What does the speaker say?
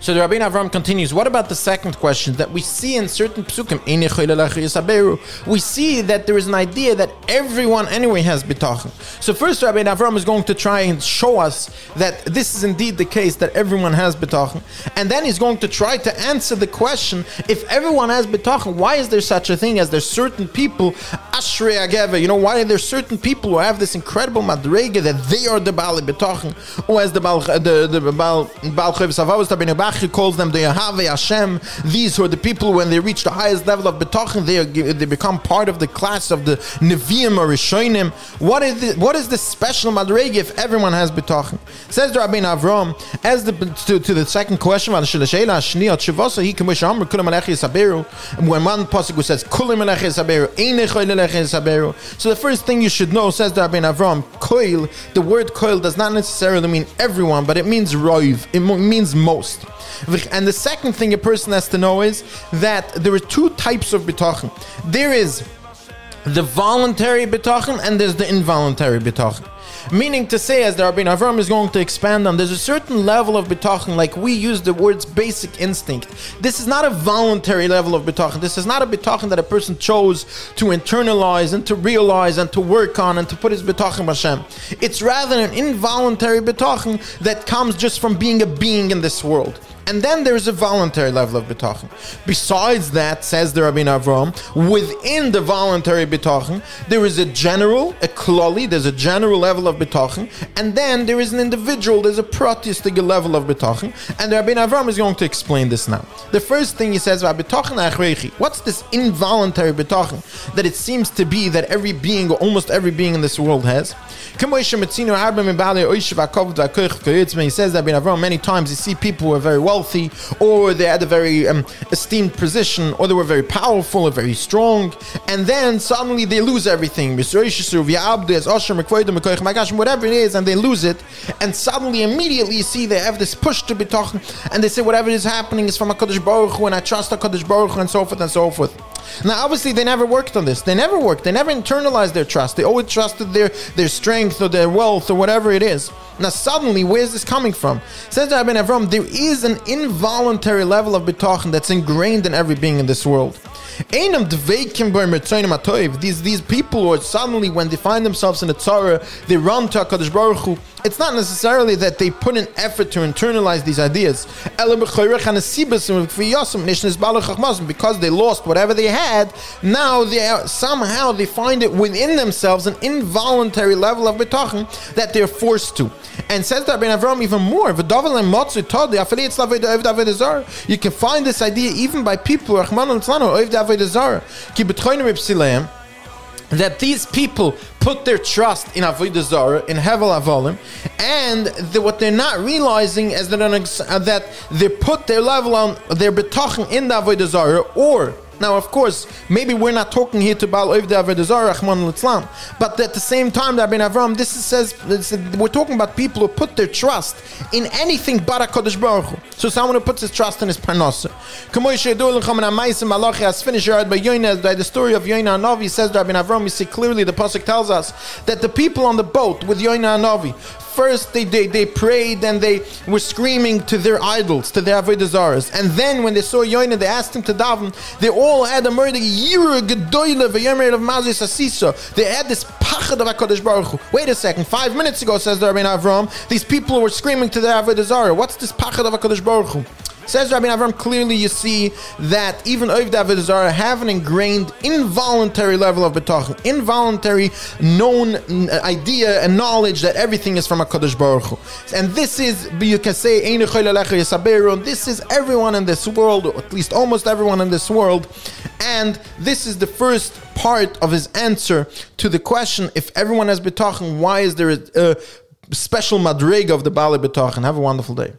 So the Rabbeinu Avram continues, what about the second question that we see in certain psukim? We see that there is an idea that everyone anyway has bitachon. So first Rabbeinu Avram is going to try and show us that this is indeed the case, that everyone has bitachon. And then he's going to try to answer the question, if everyone has bitachon, why is there such a thing as there's certain people, ashrei ageva, why are there certain people who have this incredible madrega that they are the Baal bitachon, or as the Baal Chavis Avos Rabbeinu He calls them the Yahweh Hashem. These who are the people when they reach the highest level of bitachon, they become part of the class of the Nevi'im or Rishonim. What is the special madrega if everyone has bitachon? Says the Rabbeinu Avram, as to the second question, when one pasuk says Kulim Melech Saberu, Einechoi Melech Saberu. So the first thing you should know, says the Rabbeinu Avram, koil, the word koil does not necessarily mean everyone, but it means roiv, it means most. And the second thing a person has to know is that there are two types of bitachon. There is the voluntary bitachon and there's the involuntary bitachon. Meaning to say, as the Rabbeinu Avram is going to expand on, there's a certain level of bitachon, like we use the words basic instinct. This is not a voluntary level of bitachon. This is not a bitachon that a person chose to internalize and to realize and to work on and to put his bitachon b'Hashem. It's rather an involuntary bitachon that comes just from being a being in this world. And then there's a voluntary level of bitachon. Besides that, says the Rabbeinu Avram, within the voluntary bitachon, there is a klali, there's a general level of bitachon, and then there is an individual, there's a pratistic level of bitachon, and the Rabbeinu Avram is going to explain this now. The first thing he says, what's this involuntary bitachon that it seems to be that every being, or almost every being in this world has? He says that Rabbeinu Avram, many times you see people who are very wealthy, or they had a very esteemed position, or they were very powerful or very strong, and then suddenly they lose everything, whatever it is, and they lose it, and suddenly immediately you see they have this push to bitachon, and they say whatever is happening is from HaKadosh Baruch Hu, and I trust HaKadosh Baruch Hu, and so forth and so forth. Now obviously they never worked on this. They never internalized their trust. They always trusted their strength or their wealth or whatever it is. Now suddenly, where's this coming from? Says Rabbeinu Avram, there is an involuntary level of bitachon that's ingrained in every being in this world. These people who are suddenly, when they find themselves in a tzara, they run to HaKadosh Baruch Hu. It's not necessarily that they put an effort to internalize these ideas. Because they lost whatever they had, now somehow they find it within themselves an involuntary level of bitachon that they're forced to. And says that Rabbeinu Avram even more. You can find this idea even by people that these people put their trust in Avodah Zarah, in Hevel Avolim, and what they're not realizing is that they put their level on their bitachon in the Avodah Zarah, or now, of course, maybe we're not talking here to Baal Oivdei Avodah Zarah, Rahman al-Islam, but at the same time, Rabbeinu Avram, we're talking about people who put their trust in anything but HaKadosh Baruch Hu. So someone who puts his trust in his parnasa. By the story of Yonah Hanavi, says Rabbeinu Avram, you see clearly the pasuk tells us that the people on the boat with Yonah Hanavi, first they prayed and they were screaming to their idols, to their Avodah Zarahs, and then when they saw Yonah, they asked him to daven. They all had a murder. They had this pachad of HaKadosh Baruch Hu. Wait a second, 5 minutes ago, says the Rabbeinu Avram, these people were screaming to their Avodah Zarah. What's this pachad of HaKadosh Baruch Hu? Says Rabbeinu Avram, clearly you see that even Oivdei Avodah Zarah have an ingrained involuntary level of bitachon, involuntary known idea and knowledge that everything is from HaKadosh Baruch Hu. And this is, you can say, this is everyone in this world, or at least almost everyone in this world. And this is the first part of his answer to the question, if everyone has bitachon, why is there a special madrega of the Baal bitachon? Have a wonderful day.